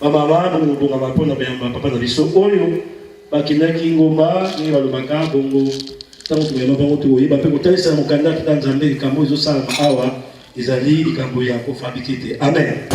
Mama wangu bunga mapona bayamba papa na biso oyo bakinaki ngomba ni balobaka bongo tango tumema bango tuoyeba mpe kotalisa mokanda tata nzambe likambo ezosala awa ezali likambo ya kofabike te. Amen.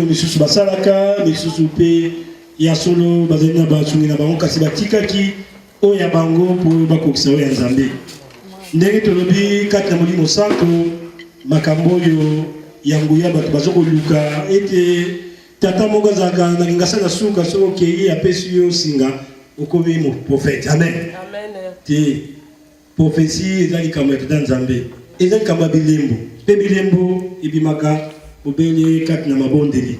misusu basalaka misusu pe ya solo bazali na basungi na bango kasi batikaki oyo ya bango mpo bakokisa oyo ya Nzambe. Ndenge tolobi kati na Molimo Santo makambo oyo ya nguya bato bazokoluka ete tata moko azalaka na lingasa na suka soki okei apesi yo singa okomi mo prophète. Amen. Te prophétie eza likambo ya tata Nzambe, eza likambo ya bilembo mpe bilembo ebimaka obele kati na mabondeli.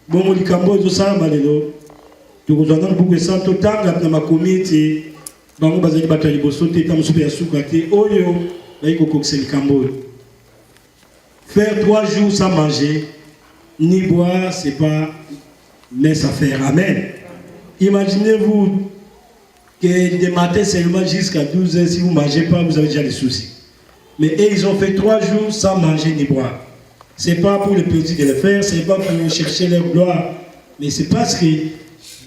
Bongo likambo ezosalama lelo tokozwa na buku esa totanga na makomi ete bango bazali bato ya liboso te ta mosusu ya suka te oyo bayi kokokisa likambo oyo. Faire 3 jours sans manger ni boire, c'est pas laisse à faire. Amen. Imaginez-vous que de matin seulement jusqu'à 12 h, si vous ne mangez pas, vous avez déjà des soucis. Mais eux, ils ont fait 3 jours sans manger ni boire. Ce n'est pas pour le plaisir de le faire, ce n'est pas pour chercher leur gloire, mais c'est parce que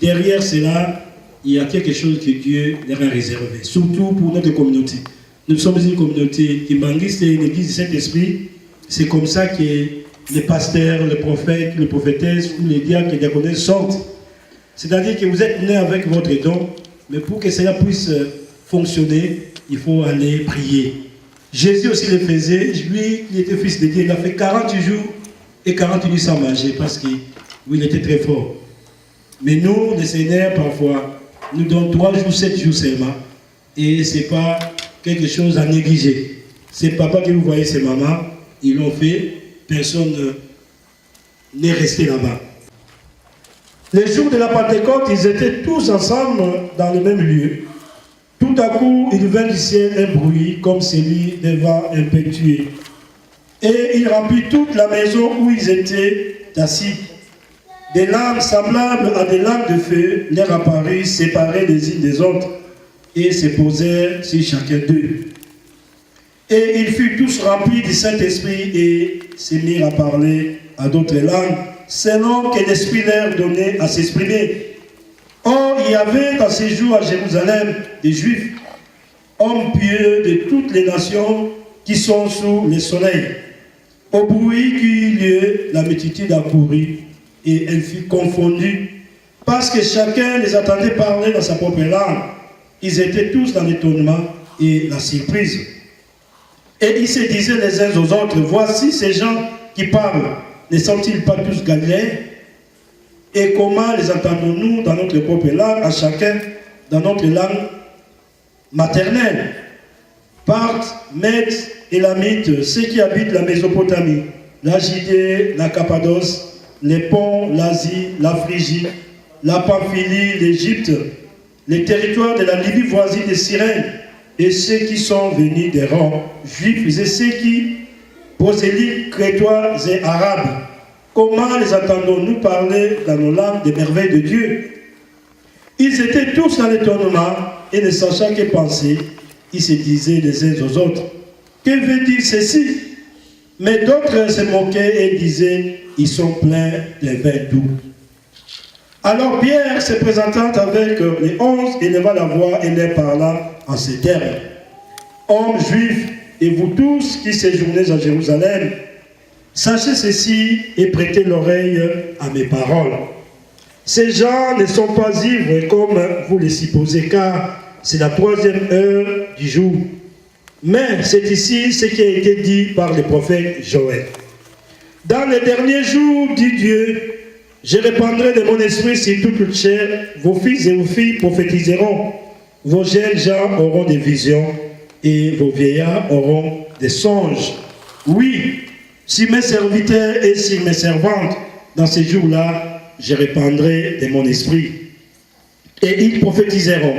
derrière cela, il y a quelque chose que Dieu leur a réservé, surtout pour notre communauté. Nous sommes une communauté qui bangiste une église du Saint-Esprit. C'est comme ça que les pasteurs, les prophètes, les prophétesses ou les diacres et les diaconesses sortent. C'est-à-dire que vous êtes nés avec votre don, mais pour que cela puisse fonctionner, il faut aller prier. Jésus aussi le faisait, lui, il était fils de Dieu, il a fait 40 jours et 40 nuits sans manger parce qu'il était très fort. Mais nous, les Seigneurs, parfois, nous donnons 3 jours, 7 jours seulement, et ce n'est pas quelque chose à négliger. Ces papas que vous voyez, ces mamans, ils l'ont fait, personne n'est resté là-bas. Les jours de la Pentecôte, ils étaient tous ensemble dans le même lieu. Tout à coup, il vint du ciel un bruit comme celui d'un vent impétueux. Et il remplit toute la maison où ils étaient assis. Des lampes semblables à des lampes de feu leur apparurent séparées les unes des autres et se posèrent sur chacun d'eux. Et ils furent tous remplis du Saint-Esprit et se mirent à parler à d'autres langues, selon que l'Esprit leur donnait à s'exprimer. Or, il y avait dans ces jours à Jérusalem des Juifs, hommes pieux de toutes les nations qui sont sous le soleil. Au bruit qui eut lieu, la multitude accourut et elle fut confondue, parce que chacun les entendait parler dans sa propre langue. Ils étaient tous dans l'étonnement et la surprise. Et ils se disaient les uns aux autres, voici ces gens qui parlent, ne sont-ils pas tous Galiléens? Et comment les entendons-nous dans notre propre langue, à chacun dans notre langue maternelle? Parthes, Mèdes, Élamites, ceux qui habitent la Mésopotamie, la Judée, la Cappadoce, les ponts, l'Asie, la Phrygie, la Pamphylie, l'Égypte, les territoires de la Libye voisine de Cyrène, et ceux qui sont venus des rangs juifs et ceux qui prosélytes, crétois et arabes. Comment les entendons-nous parler dans nos langues des merveilles de Dieu? Ils étaient tous dans l'étonnement et ne sachant que penser, ils se disaient les uns aux autres, que veut dire ceci? Mais d'autres se moquaient et disaient, ils sont pleins de vin doux. Alors Pierre, se présentant avec les 11, éleva la voix et leur parla en ces termes. Hommes juifs, et vous tous qui séjournez à Jérusalem, sachez ceci et prêtez l'oreille à mes paroles. Ces gens ne sont pas ivres comme vous les supposez, car c'est la 3e heure du jour. Mais c'est ici ce qui a été dit par le prophète Joël. Dans les derniers jours, dit Dieu, je répandrai de mon esprit sur toute chair, vos fils et vos filles prophétiseront, vos jeunes gens auront des visions et vos vieillards auront des songes. Oui, si mes serviteurs et si mes servantes, dans ces jours-là, je répandrai de mon esprit. Et ils prophétiseront.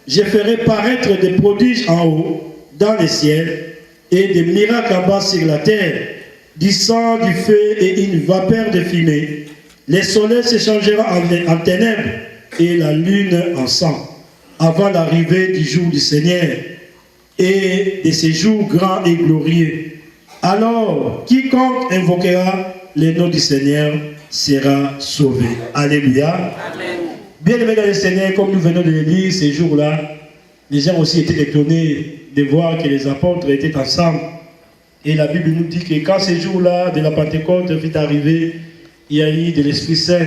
Je ferai paraître des prodiges en haut, dans les ciels, et des miracles en bas sur la terre, du sang, du feu et une vapeur de fumée. Les soleils se changeront en ténèbres et la lune en sang, avant l'arrivée du jour du Seigneur et de ces jours grands et glorieux. Alors, quiconque invoquera le nom du Seigneur sera sauvé. Alléluia. Amen. Bien aimés dans le Seigneur, comme nous venons de le lire ces jours-là, les gens aussi étaient étonnés de voir que les apôtres étaient ensemble. Et la Bible nous dit que quand ces jours-là de la Pentecôte fut arrivé, il y a eu de l'Esprit Saint.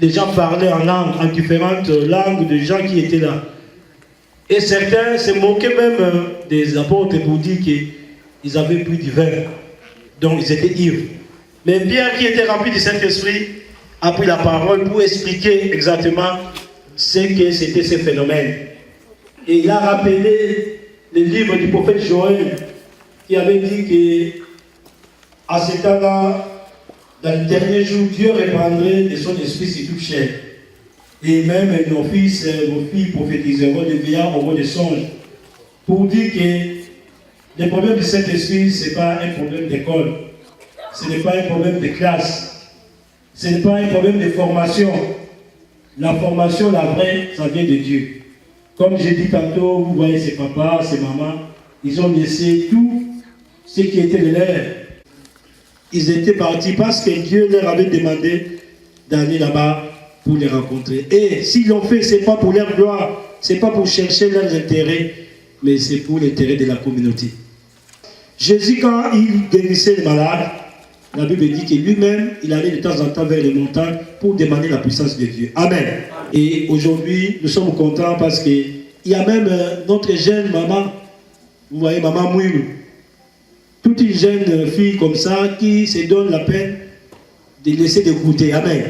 Les gens parlaient en langue, en différentes langues de gens qui étaient là. Et certains se moquaient même des apôtres pour dire qu'ils avaient pris du vin. Donc ils étaient ivres. Mais Pierre, qui était rempli du Saint-Esprit, a pris la parole pour expliquer exactement ce que c'était ce phénomène. Et il a rappelé le livre du prophète Joël, qui avait dit que à ce temps-là, dans le dernier jour, Dieu répandrait de son esprit sur toute chair. Et même nos fils, nos filles prophétiseront, les vieillards auront des songes. Pour dire que le problème du Saint-Esprit, ce n'est pas un problème d'école. Ce n'est pas un problème de classe. Ce n'est pas un problème de formation. La formation, la vraie, ça vient de Dieu. Comme j'ai dit tantôt, vous voyez ces papas, ces mamans, ils ont laissé tout ce qui était de leur. Ils étaient partis parce que Dieu leur avait demandé d'aller là-bas pour les rencontrer. Et s'ils l'ont fait, ce n'est pas pour leur gloire, ce n'est pas pour chercher leurs intérêts, mais c'est pour l'intérêt de la communauté. Jésus, quand il guérissait les malades, la Bible dit que lui-même, il allait de temps en temps vers les montagnes pour demander la puissance de Dieu. Amen. Et aujourd'hui, nous sommes contents parce qu'il y a même notre jeune maman, vous voyez, maman Mouilou, toute une jeune fille comme ça qui se donne la peine de laisser de goûter. Amen.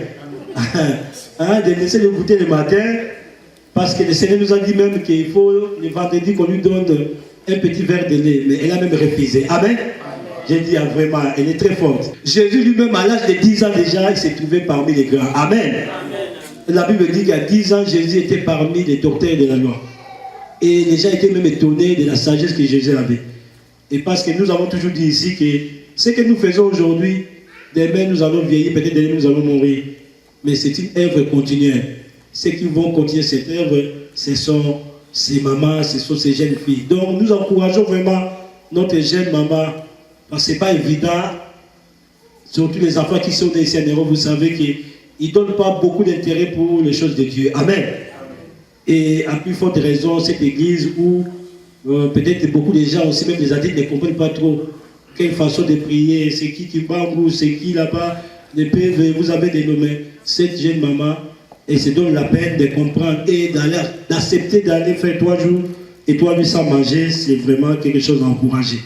Hein, de laisser de goûter le matin, parce que le Seigneur nous a dit même qu'il faut le vendredi qu'on lui donne un petit verre de lait, mais elle a même refusé. Amen. J'ai dit, ah, vraiment, elle est très forte. Jésus lui-même, à l'âge de 10 ans déjà, il s'est trouvé parmi les grands. Amen. Amen. La Bible dit qu'à 10 ans, Jésus était parmi les docteurs de la loi. Et les gens étaient même étonnés de la sagesse que Jésus avait. Et parce que nous avons toujours dit ici que ce que nous faisons aujourd'hui, demain nous allons vieillir, peut-être demain nous allons mourir. Mais c'est une œuvre continuelle. Ceux qui vont continuer cette œuvre, ce sont ces mamans, ce sont ces jeunes filles. Donc nous encourageons vraiment notre jeune maman, parce que ce n'est pas évident, surtout les enfants qui sont nés ici à Europe, vous savez qu'ils ne donnent pas beaucoup d'intérêt pour les choses de Dieu. Amen. Et à plus forte raison, cette église où peut-être beaucoup de gens aussi, même les adultes, ne comprennent pas trop quelle façon de prier, c'est qui bambou, c'est qui là-bas, les PV, vous avez dénommé cette jeune maman, et se donne la peine de comprendre et d'accepter d'aller faire 3 jours et 3 nuits sans manger, c'est vraiment quelque chose à encourager.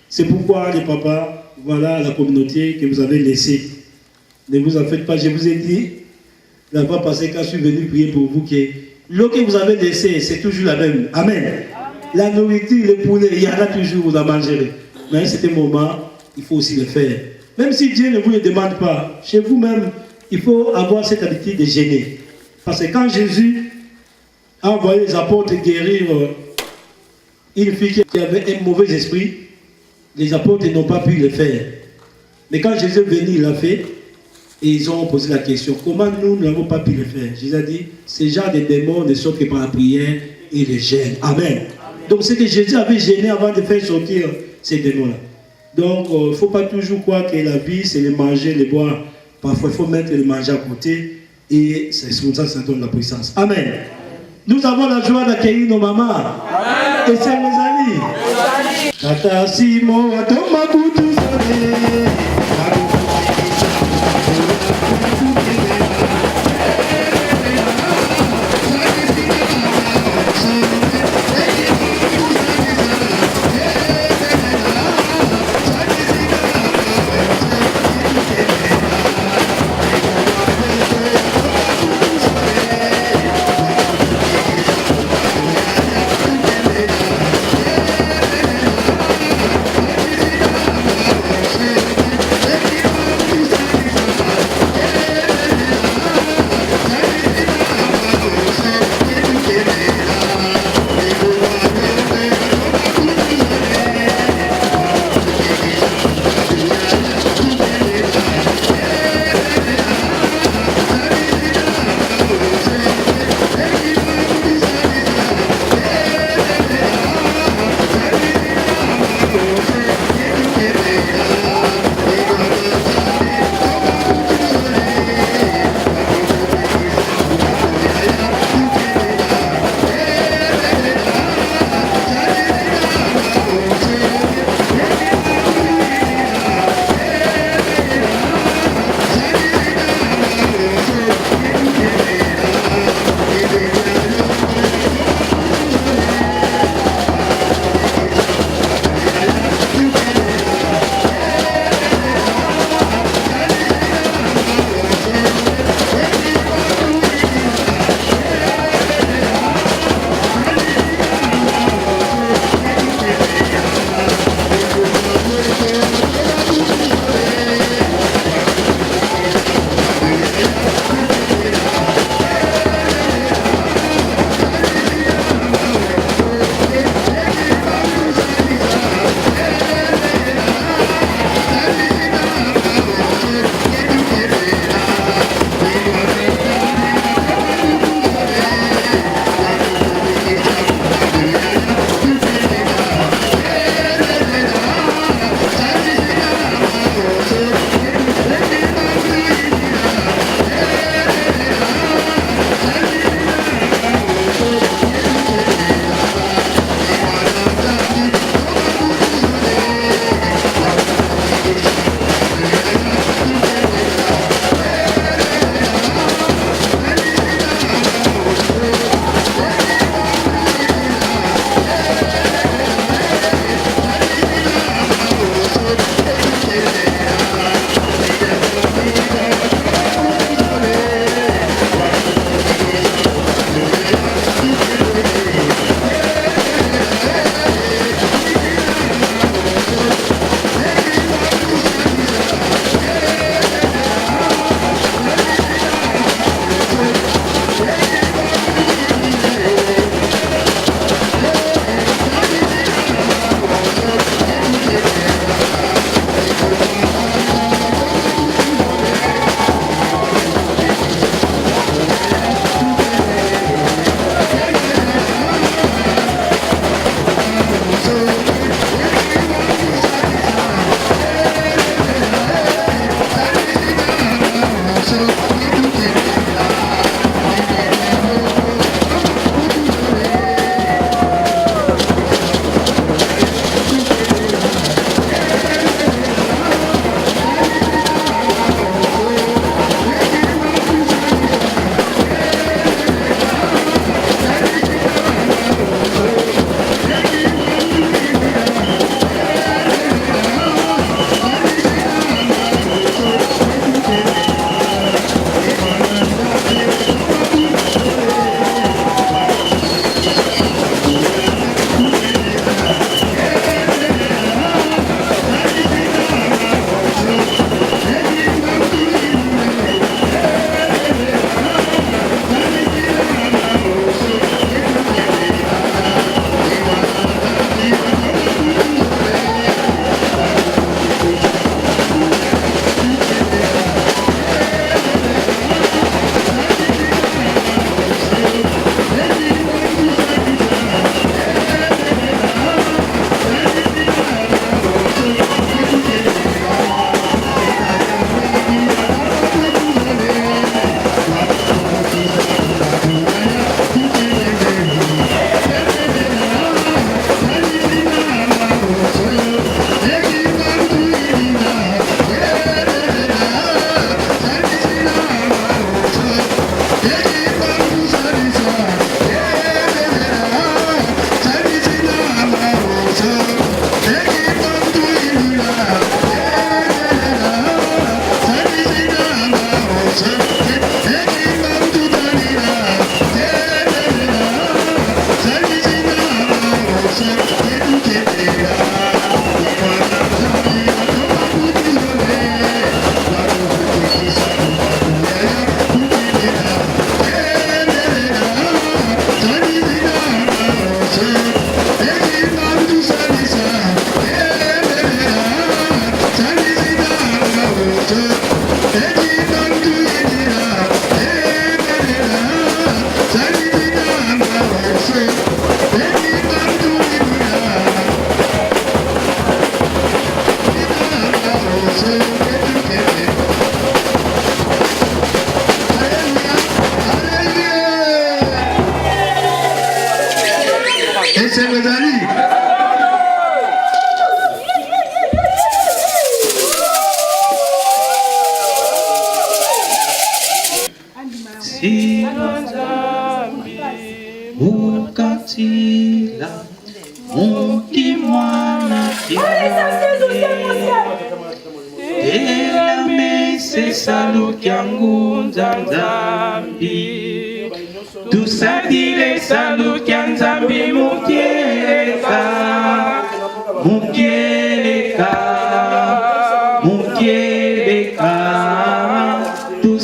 C'est pourquoi les papas, voilà la communauté que vous avez laissée. Ne vous en faites pas, je vous ai dit, la fois passée quand je suis venu prier pour vous, que l'eau que vous avez laissée, c'est toujours la même. Amen. La nourriture, le poulet, il y en a toujours, vous en mangerez. Mais à un certain moment, il faut aussi le faire. Même si Dieu ne vous le demande pas, chez vous-même, il faut avoir cette habitude de jeûner. Parce que quand Jésus a envoyé les apôtres guérir une fille qui avait un mauvais esprit, les apôtres n'ont pas pu le faire. Mais quand Jésus est venu, il l'a fait. Et ils ont posé la question, comment nous n'avons pas pu le faire? Jésus a dit, ces genre de démons ne sortent que par la prière et le jeûne. Amen. Donc c'est que Jésus avait gêné avant de faire sortir ces démons-là. Donc il ne faut pas toujours croire que la vie c'est le manger, le boire. Parfois il faut mettre le manger à côté et c'est comme ça que ça donne la puissance. Amen. Nous avons la joie d'accueillir nos mamans. Amen. Et c'est nos amis. Tata Simon, Thomas Boutou,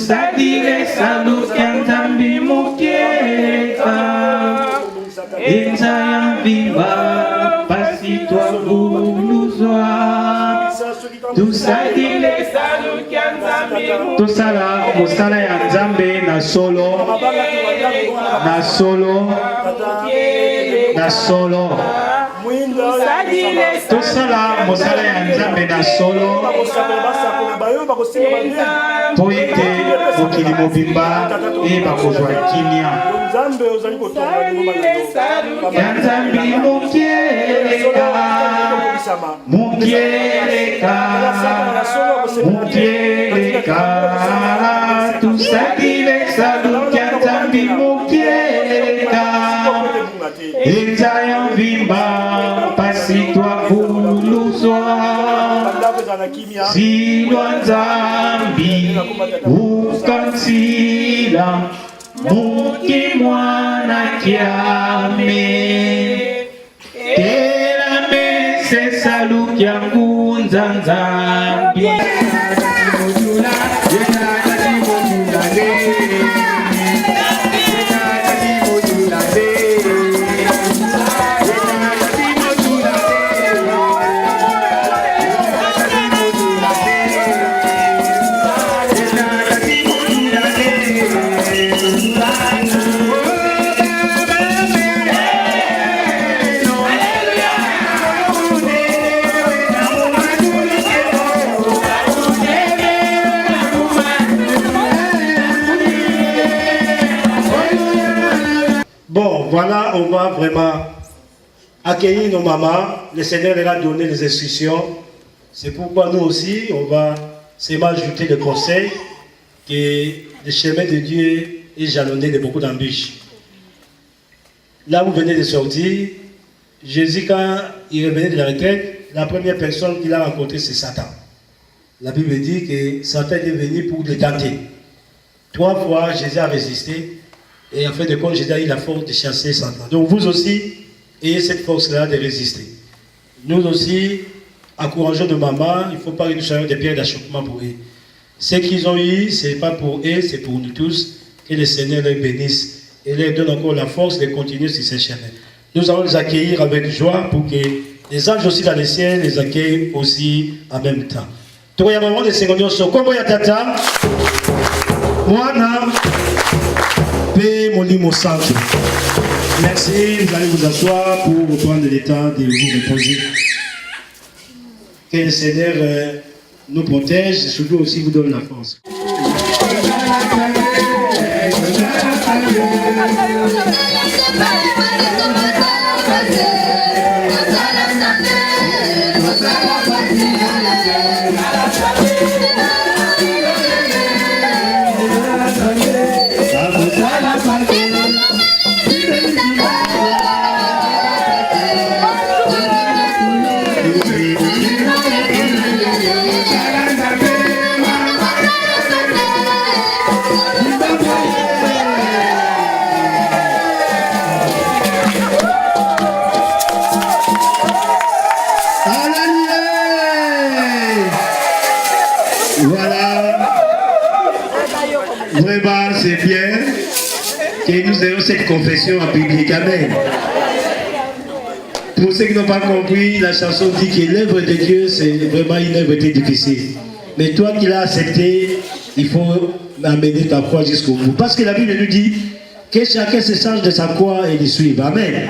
tusadile salukia nzambi mukieka enza ya viva pasi twabuluzwa tusadile salukia nzambi tosala mosala ya nzambe na solo tosala mosala ya nzambe na solo po ete mokili mobimba eyeba kozwa kimia ya nzambi mukieleka tusadile saluki ya nzambi mukieleka enza ya mvimba pasi twabuluzwa silwa nzambi ukansila muki mwana kiame telame se saluki ya ngunza nzambi Bon, voilà, on va vraiment accueillir nos mamans. Le Seigneur leur a donné les instructions. C'est pourquoi nous aussi, on va seulement ajouter le conseil que le chemin de Dieu est jalonné de beaucoup d'embûches. Là où vous venez de sortir, Jésus, quand il revenait de la retraite, la première personne qu'il a rencontrée, c'est Satan. La Bible dit que Satan est venu pour le tenter. 3 fois, Jésus a résisté. Et en fin de compte, Jésus a eu la force de chasser Satan. Donc vous aussi, ayez cette force-là de résister. Nous aussi, encourageons nos mamans, il ne faut pas que nous soyons des pierres d'achoppement pour eux. Ce qu'ils ont eu, ce n'est pas pour eux, c'est pour nous tous. Que le Seigneur les bénisse et leur donne encore la force de continuer sur ces chemins. Nous allons les accueillir avec joie pour que les anges aussi dans les ciels les accueillent aussi en même temps. Donc il y a un moment de secondes sur comment il y a tata. Moana. Merci, vous allez vous asseoir pour reprendre le temps de vous reposer. Que le Seigneur nous protège et surtout aussi vous donne la force. Vraiment, c'est bien que nous ayons cette confession en public. Amen. Pour ceux qui n'ont pas compris, la chanson dit que l'œuvre de Dieu, c'est vraiment une œuvre très difficile. Mais toi qui l'as accepté, il faut amener ta croix jusqu'au bout. Parce que la Bible nous dit que chacun se charge de sa croix et le suive. Amen.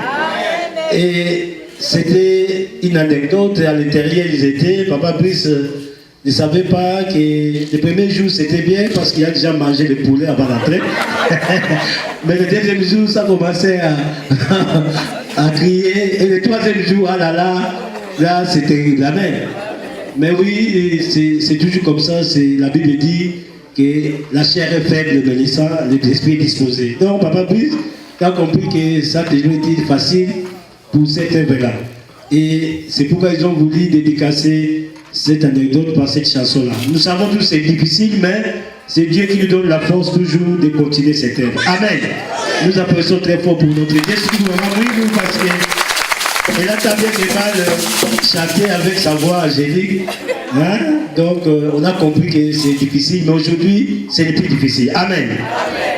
Et c'était une anecdote. À l'intérieur, ils étaient. Papa Brice ne savait pas que le premier jour c'était bien parce qu'il a déjà mangé le poulet avant d'entrer. Mais le deuxième jour, ça commençait à crier. Et le troisième jour, ah là là, là c'était la mer. Mais oui, c'est toujours comme ça. La Bible dit que la chair est faible, mais l'esprit est disposé. Donc, Papa Brice a compris que ça a toujours été facile pour cette œuvre-là. Et c'est pourquoi ils ont voulu dédicacer cette anecdote par cette chanson-là. Nous savons tous que c'est difficile, mais c'est Dieu qui nous donne la force toujours de continuer cette œuvre. Amen. Nous apprécions très fort pour notre Dieu. Oui, parce que Et là, tu as bien du mal chanter avec sa voix angélique. Hein? Donc, on a compris que c'est difficile, mais aujourd'hui, c'est le plus difficile. Amen. Amen.